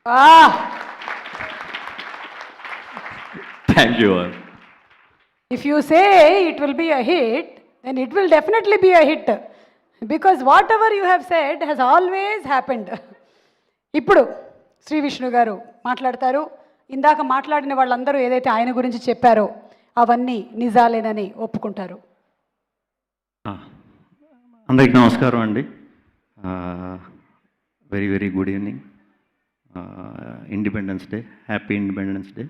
Ah, Thank you all. if you say it will be a hit, then it will definitely be a hit. Because whatever you have said has always happened. ఇప్పుడు శ్రీ విష్ణు గారు మాట్లాడతారు. ఇందాక మాట్లాడిన వాళ్ళందరూ ఏదైతే ఆయన గురించి చెప్పారో అవన్నీ నిజాలేనని ఒప్పుకుంటారు. అందరికీ నమస్కారం అండి. Very very good evening. Independence day, happy independence day.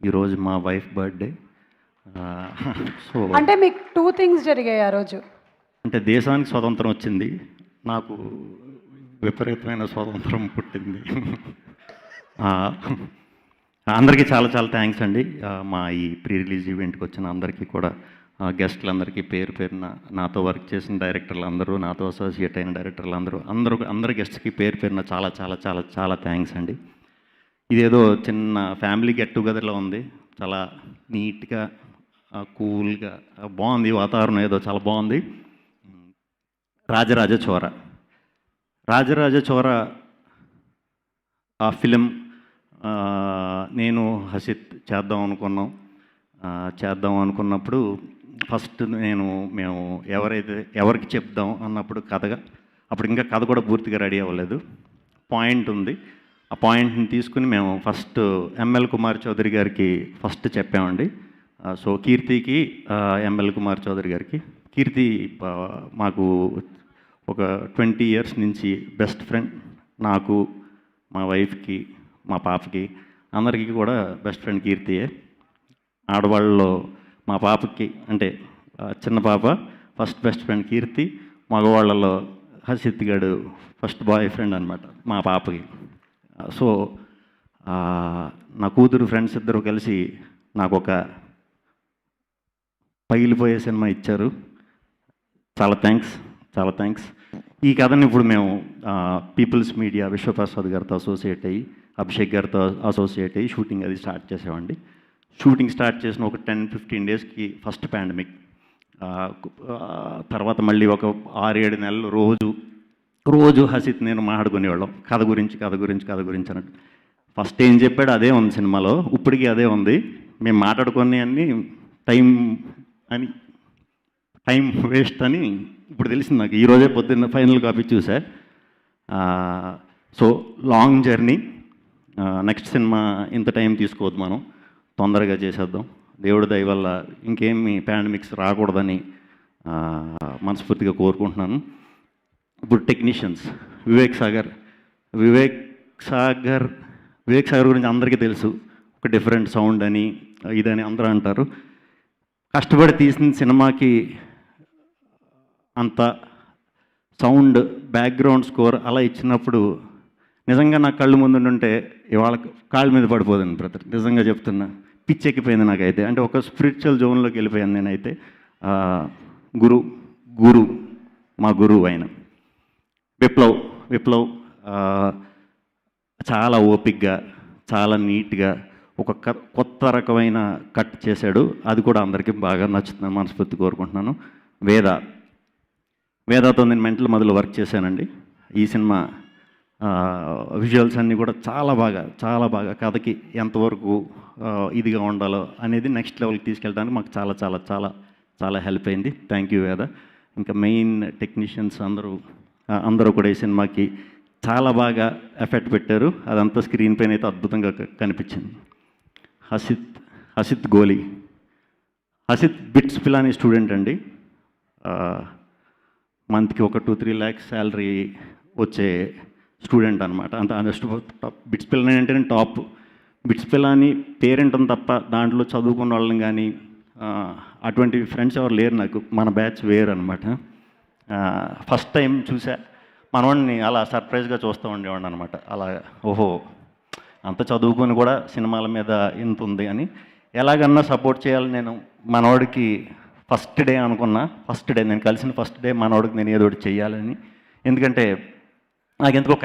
ఈరోజు మా వైఫ్ బర్త్డే. సో అంటే మీకు 2 థింగ్స్ జరిగాయి ఆ రోజు. అంటే దేశానికి స్వతంత్రం వచ్చింది, నాకు విపరీతమైన స్వాతంత్రం పుట్టింది. అందరికీ చాలా చాలా థ్యాంక్స్ అండి. మా ఈ ప్రీ రిలీజ్ ఈవెంట్కి వచ్చిన అందరికీ కూడా, గెస్ట్లందరికీ పేరు పేరున, నాతో వర్క్ చేసిన డైరెక్టర్లు అందరూ, నాతో అసోసియేట్ అయిన డైరెక్టర్లు అందరు గెస్ట్కి పేరు పేరున చాలా చాలా చాలా చాలా థ్యాంక్స్ అండి. ఇదేదో చిన్న ఫ్యామిలీ గెట్ టుగెదర్లో ఉంది. చాలా నీట్గా, కూల్గా బాగుంది. వాతావరణం ఏదో చాలా బాగుంది. రాజరాజ చోర ఆ ఫిలిం నేను హసిత్ చేద్దాం అనుకున్నప్పుడు ఫస్ట్ మేము ఎవరికి చెప్దాం అన్నప్పుడు అప్పుడు ఇంకా కథ కూడా పూర్తిగా రెడీ అవ్వలేదు. పాయింట్ ఉంది. ఆ పాయింట్ని తీసుకుని మేము ఫస్ట్ ఎంఎల్ కుమార్ చౌదరి గారికి ఫస్ట్ చెప్పామండి. సో కీర్తికి, ఎంఎల్ కుమార్ చౌదరి గారికి. కీర్తి మాకు ఒక 20 years నుంచి బెస్ట్ ఫ్రెండ్. నాకు, మా వైఫ్కి, మా పాపకి, అందరికీ కూడా బెస్ట్ ఫ్రెండ్ కీర్తియే. ఆడవాళ్ళలో మా పాపకి, అంటే చిన్న పాప ఫస్ట్ బెస్ట్ ఫ్రెండ్ కీర్తి. మగవాళ్ళలో హసిత్ గడు ఫస్ట్ బాయ్ ఫ్రెండ్ అనమాట మా పాపకి. సో నా కూతురు ఫ్రెండ్స్ ఇద్దరు కలిసి నాకు ఒక పగిలిపోయే సినిమా ఇచ్చారు. చాలా థ్యాంక్స్. ఈ కథని ఇప్పుడు మేము పీపుల్స్ మీడియా విశ్వప్రసాద్ గారితో అసోసియేట్ అయ్యి, అభిషేక్ గారితో అసోసియేట్ అయ్యి షూటింగ్ అది స్టార్ట్ చేసామండి. షూటింగ్ స్టార్ట్ చేసిన ఒక 10-15 daysకి ఫస్ట్ పాండమిక్. తర్వాత మళ్ళీ ఒక 6-7 నెలలు రోజు హసిత్ నేను మాట్లాడుకునేవాళ్ళం కథ గురించి అన్నట్టు. ఫస్ట్ ఏం చెప్పాడు అదే ఉంది సినిమాలో, ఇప్పటికీ అదే ఉంది. మేము మాట్లాడుకునే అన్నీ టైం వేస్ట్ అని ఇప్పుడు తెలిసింది నాకు. ఈరోజే పొద్దున్న ఫైనల్ కాపీ చూసా. So long journey. Next cinema ఇంత టైం తీసుకోవద్దు, మనం తొందరగా చేసేద్దాం. దేవుడి దయ వల్ల ఇంకేమి పాండమిక్స్ రాకూడదని మనస్ఫూర్తిగా కోరుకుంటున్నాను. ఇప్పుడు టెక్నీషియన్స్ వివేక్ సాగర్ గురించి అందరికీ తెలుసు. ఒక డిఫరెంట్ సౌండ్ అని ఇదని అందరూ అంటారు. కష్టపడి తీసిన సినిమాకి అంత సౌండ్, బ్యాక్గ్రౌండ్ స్కోర్ అలా ఇచ్చినప్పుడు నిజంగా నా కళ్ళు ముందుంటే ఇవాళ కాళ్ళ మీద పడిపోదండి బ్రదర్. నిజంగా చెప్తున్నా, పిచ్చెక్కిపోయింది నాకైతే. అంటే ఒక స్పిరిచువల్ జోన్లోకి వెళ్ళిపోయాను నేనైతే. గురు మా గురువు ఆయన విప్లవ్ చాలా ఓపిక్గా, చాలా నీట్గా ఒక కొత్త రకమైన కట్ చేశాడు. అది కూడా అందరికీ బాగా నచ్చుతుందని మనస్ఫూర్తి కోరుకుంటున్నాను. వేదాతో నేను మెంటల్ మొదలు వర్క్ చేశానండి. ఈ సినిమా విజువల్స్ అన్నీ కూడా చాలా బాగా కథకి ఎంతవరకు ఇదిగా ఉండాలో అనేది నెక్స్ట్ లెవెల్కి తీసుకెళ్ళడానికి మాకు చాలా చాలా చాలా చాలా హెల్ప్ అయింది. థ్యాంక్ యూ వేద. ఇంకా మెయిన్ టెక్నీషియన్స్ అందరూ కూడా ఈ సినిమాకి చాలా బాగా ఎఫెక్ట్ పెట్టారు. అదంతా స్క్రీన్ పైన అయితే అద్భుతంగా కనిపించింది. హసిత్ గోలీ. హసిత్ బిట్స్ పిలానీ స్టూడెంట్ అండి. మంత్కి ఒక 2-3 lakhs శాలరీ వచ్చే స్టూడెంట్ అనమాట. బిట్స్ పిలానీ అంటేనే టాప్. బిట్స్ పిలానీ పేరెంట్ తప్ప దాంట్లో చదువుకున్న వాళ్ళని కానీ అటువంటి ఫ్రెండ్స్ ఎవరు లేరు నాకు. మన బ్యాచ్ వేరు అనమాట. ఫస్ట్ టైం చూసా మనవాడిని అలా సర్ప్రైజ్గా చూస్తూ ఉండేవాడిని అనమాట. అలా ఓహో అంత చదువుకొని కూడా సినిమాల మీద ఇంత ఉంది అని. ఎలాగన్నా సపోర్ట్ చేయాలి నేను మనవాడికి. ఫస్ట్ డే నేను కలిసిన ఫస్ట్ డే మనవాడికి నేను ఏదో ఒకటి చెయ్యాలని. ఎందుకంటే నాకు ఎందుకో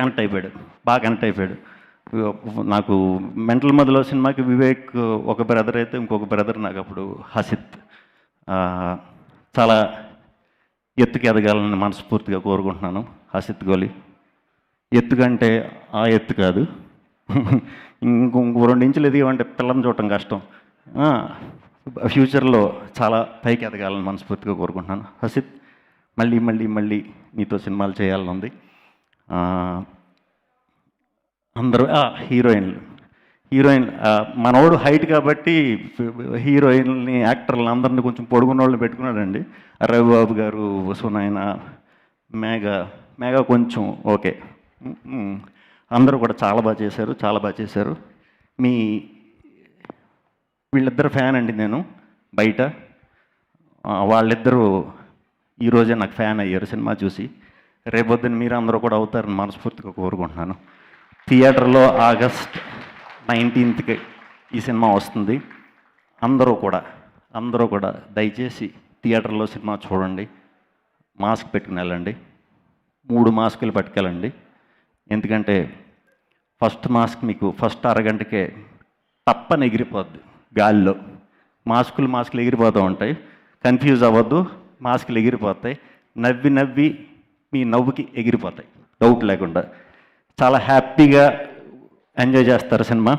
బాగా కనెక్ట్ అయిపోయాడు. నాకు మెంటల్ మధ్యలో సినిమాకి వివేక్ ఒక బ్రదర్ అయితే, ఇంకొక బ్రదర్ నాకు అప్పుడు హసిత్. చాలా ఎత్తుకి ఎదగాలని మనస్ఫూర్తిగా కోరుకుంటున్నాను. హసిత్ గోలి ఎత్తుకంటే ఆ ఎత్తు కాదు. ఇంకో 2 ఇంచులు ఎదిగామంటే పిల్లని చూడటం కష్టం. ఫ్యూచర్లో చాలా పైకి ఎదగాలని మనస్ఫూర్తిగా కోరుకుంటున్నాను. హసిత్, మళ్ళీ మళ్ళీ మళ్ళీ నీతో సినిమాలు చేయాలని ఉంది. అందరూ హీరోయిన్ మనోడు హైట్ కాబట్టి హీరోయిన్ని, యాక్టర్లు అందరిని కొంచెం పొడుగున్న వాళ్ళని పెట్టుకున్నాడండి. రవిబాబు గారు, సునైన, మేఘా కొంచెం ఓకే. అందరూ కూడా చాలా బాగా చేశారు. వీళ్ళిద్దరు ఫ్యాన్ అండి నేను బయట. వాళ్ళిద్దరూ ఈరోజే నాకు ఫ్యాన్ అయ్యారు సినిమా చూసి. రేపొద్దున మీరు అందరూ కూడా అవుతారని మనస్ఫూర్తిగా కోరుకుంటున్నాను. థియేటర్లో ఆగస్ట్ 19th ఈ సినిమా వస్తుంది. అందరూ కూడా దయచేసి థియేటర్లో సినిమా చూడండి. మాస్క్ పెట్టుకుని వెళ్ళండి. 3 మాస్కులు పట్టుకెళ్ళండి. ఎందుకంటే ఫస్ట్ మాస్క్ మీకు ఫస్ట్ అరగంటకే తప్పని ఎగిరిపోద్ది గాలిలో. మాస్కులు ఎగిరిపోతూ ఉంటాయి. కన్ఫ్యూజ్ అవ్వద్దు, మాస్కులు ఎగిరిపోతాయి. నవ్వి మీ నవ్వుకి ఎగిరిపోతాయి డౌట్ లేకుండా. చాలా హ్యాపీగా ఎంజాయ్ చేస్తారు సినిమా.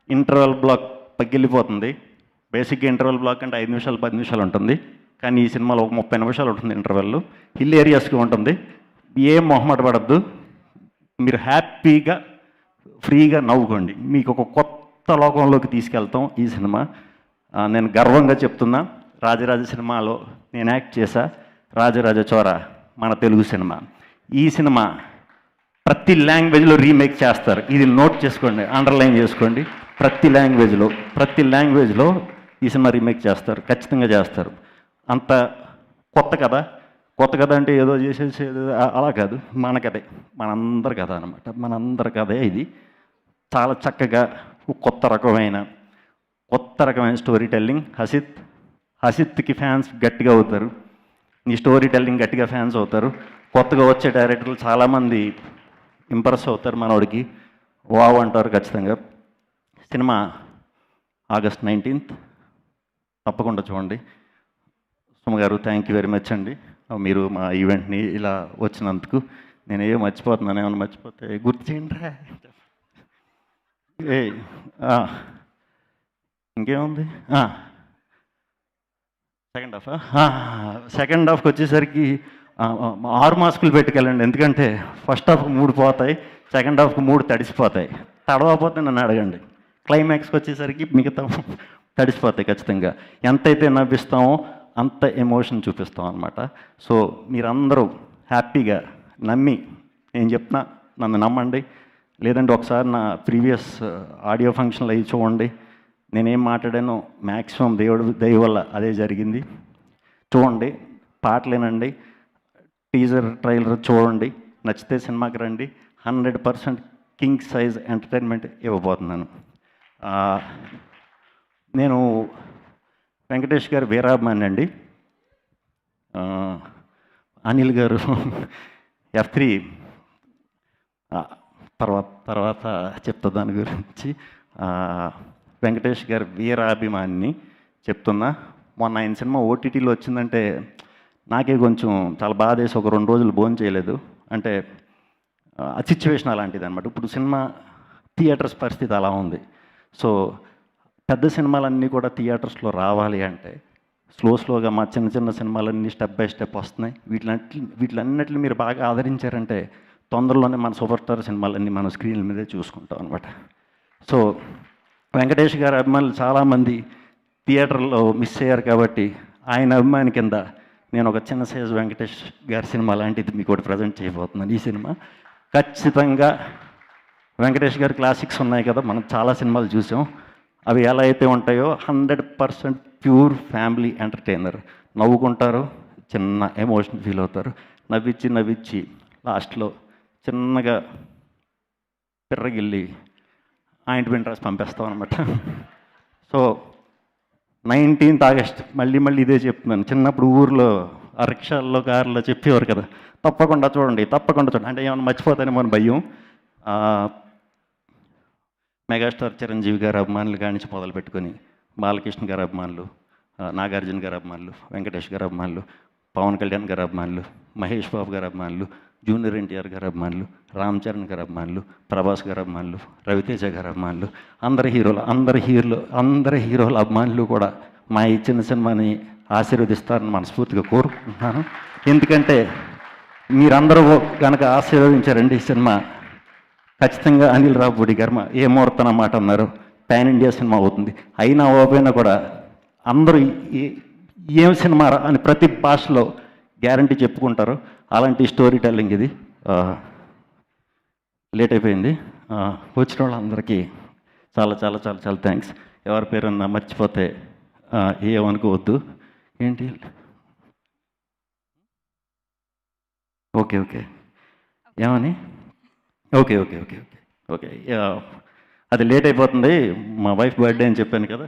ఇంటర్వెల్ బ్లాక్ పగిలిపోతుంది. బేసిక్గా ఇంటర్వెల్ బ్లాక్ అంటే 5 నిమిషాలు 10 నిమిషాలు ఉంటుంది. కానీ ఈ సినిమాలో ఒక 30 నిమిషాలు ఉంటుంది ఇంటర్వెల్. హిలేరియస్గా ఉంటుంది. ఏం మొహమాట పడద్దు. మీరు హ్యాపీగా ఫ్రీగా నవ్వుకోండి. మీకు ఒక కొత్త లోకంలోకి తీసుకెళ్తాం ఈ సినిమా. నేను గర్వంగా చెప్తున్నా, రాజరాజ సినిమాలో నేను యాక్ట్ చేశా. రాజరాజ చోర మన తెలుగు సినిమా. ఈ సినిమా ప్రతి లాంగ్వేజ్లో రీమేక్ చేస్తారు. ఇది నోట్ చేసుకోండి, అండర్లైన్ చేసుకోండి. ప్రతి లాంగ్వేజ్లో ఈ సినిమా రీమేక్ చేస్తారు, ఖచ్చితంగా చేస్తారు. అంత కొత్త కథ అంటే ఏదో చేసేసి అలా కాదు. మన కథే, మనందరి కథ అనమాట. మనందరి కథే ఇది. చాలా చక్కగా కొత్త రకమైన స్టోరీ టెల్లింగ్. హసిత్కి ఫ్యాన్స్ గట్టిగా అవుతారు. నీ స్టోరీ టెల్లింగ్ గట్టిగా ఫ్యాన్స్ అవుతారు. కొత్తగా వచ్చే డైరెక్టర్లు చాలామంది ఇంప్రెస్ అవుతారు. మనోడికి వావ్ అంటారు ఖచ్చితంగా. సినిమా ఆగస్ట్ 19th తప్పకుండా చూడండి. సుమ గారు, థ్యాంక్ యూ వెరీ మచ్ అండి. మీరు మా ఈవెంట్ని ఇలా వచ్చినందుకు. నేను ఏమో మర్చిపోతున్నాను, ఏమైనా మర్చిపోతే గుర్తు చేయండి రా. ఇంకేముంది? సెకండ్ హాఫ్కి వచ్చేసరికి 6 మాస్కులు పెట్టుకెళ్ళండి. ఎందుకంటే ఫస్ట్ హాఫ్కి 3 పోతాయి, సెకండ్ హాఫ్కి 3 తడిసిపోతాయి. తడవకపోతే నన్ను అడగండి. క్లైమాక్స్కి వచ్చేసరికి మిగతా తడిసిపోతాయి ఖచ్చితంగా. ఎంతైతే నవ్విస్తామో అంత ఎమోషన్ చూపిస్తాం అనమాట. సో మీరందరూ హ్యాపీగా నమ్మి నేను చెప్తున్నా, నన్ను నమ్మండి. లేదంటే ఒకసారి నా ప్రీవియస్ ఆడియో ఫంక్షన్లు అవి చూడండి. నేనేం మాట్లాడానో మ్యాక్సిమం దయ వల్ల అదే జరిగింది. చూడండి, పాటలేనండి, టీజర్ ట్రైలర్ చూడండి. నచ్చితే సినిమాకి రండి. 100% కింగ్ సైజ్ ఎంటర్టైన్మెంట్ ఇవ్వబోతున్నాను. నేను వెంకటేష్ గారు వీరాభిమాని అండి. అనిల్ గారు F3 తర్వాత చెప్తా దాని గురించి. వెంకటేష్ గారు వీరాభిమాని చెప్తున్నా. మొన్న ఆయన సినిమా ఓటీటీలో వచ్చిందంటే నాకే కొంచెం చాలా బాధేసి ఒక 2 రోజులు భోజనం చేయలేదు. అంటే ఆ సిచ్యువేషన్ అలాంటిది అనమాట. ఇప్పుడు సినిమా థియేటర్స్ పరిస్థితి అలా ఉంది. సో పెద్ద సినిమాలన్నీ కూడా థియేటర్స్లో రావాలి అంటే స్లోగా మా చిన్న సినిమాలన్నీ స్టెప్ బై స్టెప్ వస్తున్నాయి. వీటిలన్నిటిని మీరు బాగా ఆదరించారంటే తొందరలోనే మన సూపర్ స్టార్ సినిమాలన్నీ మన స్క్రీన్ల మీదే చూసుకుంటాం అనమాట. సో వెంకటేష్ గారి అభిమానులు చాలామంది థియేటర్లో మిస్ అయ్యారు కాబట్టి ఆయన అభిమాని కింద నేను ఒక చిన్న సైజు వెంకటేష్ గారి సినిమా లాంటిది మీకు ఒకటి ప్రజెంట్ చేయబోతున్నాను. ఈ సినిమా ఖచ్చితంగా వెంకటేష్ గారి క్లాసిక్స్ ఉన్నాయి కదా, మనం చాలా సినిమాలు చూసాం. అవి ఎలా అయితే ఉంటాయో 100% ప్యూర్ ఫ్యామిలీ ఎంటర్టైనర్. నవ్వుకుంటారు, చిన్న ఎమోషన్ ఫీల్ అవుతారు. నవ్వించి లాస్ట్లో చిన్నగా పిర్రగిల్లి ఆయింట్మెంట్ రాసి పంపేస్తాం అనమాట. సో 19th ఆగస్ట్ మళ్ళీ ఇదే చెప్తున్నాను. చిన్నప్పుడు ఊర్లో ఆ రిక్షాల్లో కార్లో చెప్పేవారు కదా, తప్పకుండా చూడండి. అంటే ఏమైనా మర్చిపోతానేమో అని భయం. మెగాస్టార్ చిరంజీవి గారి అభిమానులు కాడి నుంచి మొదలు పెట్టుకొని బాలకృష్ణ గారి అభిమానులు, నాగార్జున గారి అభిమానులు, వెంకటేష్ గారి అభిమానులు, పవన్ కళ్యాణ్ గారి అభిమానులు, మహేష్ బాబు గారి అభిమానులు, జూనియర్ ఎన్టీఆర్ గారి అభిమానులు, రామ్ చరణ్ గారి అభిమానులు, ప్రభాస్ గారి అభిమానులు, రవితేజ గారి అభిమానులు, అందరి హీరోల అభిమానులు కూడా మా ఈ చిన్న సినిమాని ఆశీర్వదిస్తారని మనస్ఫూర్తిగా కోరుకుంటున్నాను. ఎందుకంటే మీరందరూ కనుక ఆశీర్వదించారండి ఈ సినిమా ఖచ్చితంగా అనిల్ రావుపూడి గారు ఏ ముహూర్తం మాట అన్నారు, పాన్ ఇండియా సినిమా అవుతుంది. అయినా ఓపోయినా కూడా అందరూ ఏం సినిమా అని ప్రతి భాషలో గ్యారంటీ చెప్పుకుంటారు. అలాంటి స్టోరీ టెల్లింగ్ ఇది. లేట్ అయిపోయింది. వచ్చిన వాళ్ళందరికీ చాలా చాలా చాలా చాలా థ్యాంక్స్. ఎవరి పేరన్నా మర్చిపోతే ఏమనుకోవద్దు. ఏంటి ఓకే ఓకే ఏమని okay okay okay okay okay అది లేట్ అయిపోతుంది. మా వైఫ్ బర్త్డే అని చెప్పాను కదా.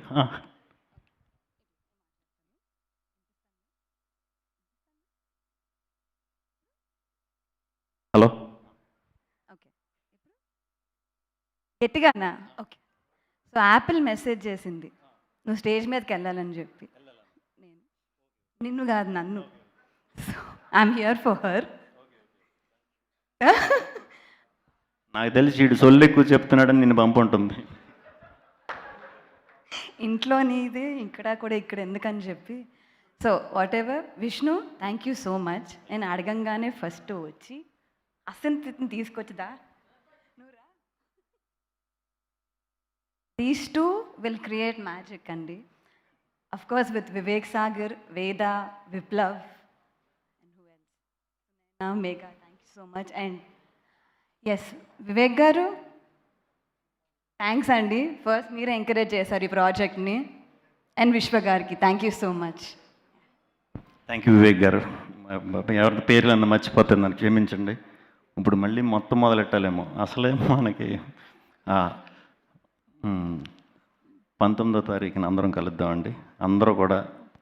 హలో ఓకే గట్టిగానా? ఓకే. సో యాపిల్ మెసేజ్ చేసింది నువ్వు స్టేజ్ మీదకి వెళ్ళాలని చెప్పి. నిన్ను కాదు, నన్ను. So I'm here for her. నాకు తెలిసి వీడు సొల్లు ఎక్కువ చెప్తున్నాడని నిన్ను పంపుంటుంది. ఇంట్లో నీదే ఇక్కడ ఎందుకని చెప్పి. So whatever Vishnu, thank you so much. నేను అడగంగానే ఫస్ట్ వచ్చి అసంతిని తీసుకొచ్చిదా నువ్వురా. These two will create magic అండి. Of course with Vivek Sagar, Veda, Viplav and who else, Megha. Thank you so much. And yes Vivek garu thanks అండి. ఫస్ట్ మీరే ఎంకరేజ్ చేశారు ఈ ప్రాజెక్ట్ని. అండ్ విశ్వ గారికి thank you so much. Thank you Vivek గారు. ఎవరి పేర్లు అన్న మర్చిపోతే నన్ను క్షమించండి. ఇప్పుడు మళ్ళీ మొత్తం మొదలెట్టాలేమో. అసలే మనకి 19వ తారీఖున అందరం కలుద్దామండి. అందరూ కూడా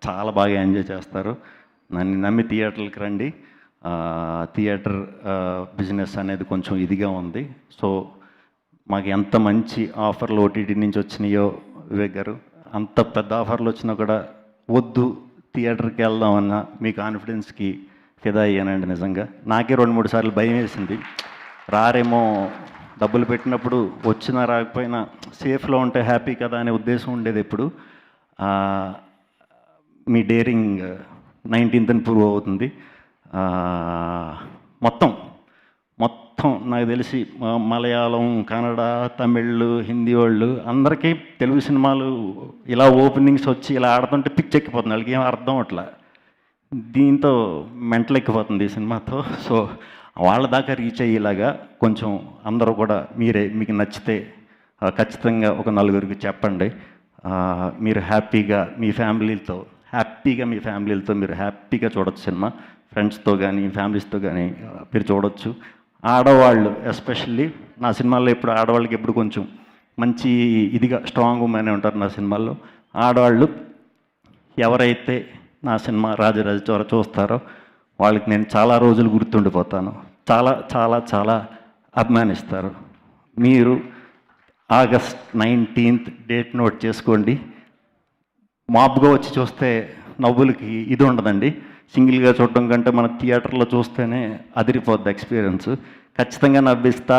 చాలా బాగా ఎంజాయ్ చేస్తారు. నన్ను నమ్మి థియేటర్కి రండి. థియేటర్ బిజినెస్ అనేది కొంచెం ఇదిగా ఉంది. సో మాకు ఎంత మంచి ఆఫర్లు ఓటీటీ నుంచి వచ్చినాయో వివేక్ గారు, అంత పెద్ద ఆఫర్లు వచ్చినా కూడా వద్దు థియేటర్కి వెళ్దామన్న మీ కాన్ఫిడెన్స్కి ఫిదా అయ్యానండి. నిజంగా నాకే 2-3 సార్లు భయం వేసింది. రారేమో, డబ్బులు పెట్టినప్పుడు వచ్చినా రాకపోయినా సేఫ్లో ఉంటే హ్యాపీ కదా అనే ఉద్దేశం ఉండేది. ఎప్పుడు మీ డేరింగ్ 19th ప్రూవ్ అవుతుంది. మొత్తం నాకు తెలిసి మలయాళం, కన్నడ, తమిళ్, హిందీ వాళ్ళు అందరికీ తెలుగు సినిమాలు ఇలా ఓపెనింగ్స్ వచ్చి ఇలా ఆడుతుంటే పిచ్చెక్కిపోతుంది. వాళ్ళకి ఏం అర్థం అట్లా. దీంతో మెంటల్ ఎక్కిపోతుంది ఈ సినిమాతో. సో వాళ్ళ దాకా రీచ్ అయ్యేలాగా కొంచెం అందరూ కూడా మీకు నచ్చితే ఖచ్చితంగా ఒక 4గురికి చెప్పండి. మీరు హ్యాపీగా మీ ఫ్యామిలీలతో మీరు హ్యాపీగా చూడొచ్చు సినిమా. ఫ్రెండ్స్తో కానీ ఫ్యామిలీస్తో కానీ మీరు చూడొచ్చు. ఆడవాళ్ళు ఎస్పెషల్లీ నా సినిమాల్లో ఎప్పుడు ఆడవాళ్ళకి ఎప్పుడు కొంచెం మంచి ఇదిగా స్ట్రాంగ్ ఉమెనే ఉంటారు నా సినిమాల్లో. ఆడవాళ్ళు ఎవరైతే నా సినిమా రాజరాజచోర చూస్తారో వాళ్ళకి నేను చాలా రోజులు గుర్తుండిపోతాను. చాలా చాలా చాలా అభిమానిస్తారు. మీరు August 19th డేట్ నోట్ చేసుకోండి. మాబ్గా వచ్చి చూస్తే నవ్వులకి ఇది ఉండదండి. సింగిల్గా చూడటం కంటే మన థియేటర్లో చూస్తేనే అదిరిపోద్ది ఎక్స్పీరియన్స్. ఖచ్చితంగా నవ్విస్తా,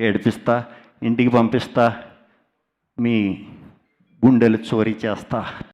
ఏడిపిస్తా, ఇంటికి పంపిస్తా, మీ గుండెలు చోరీ చేస్తా.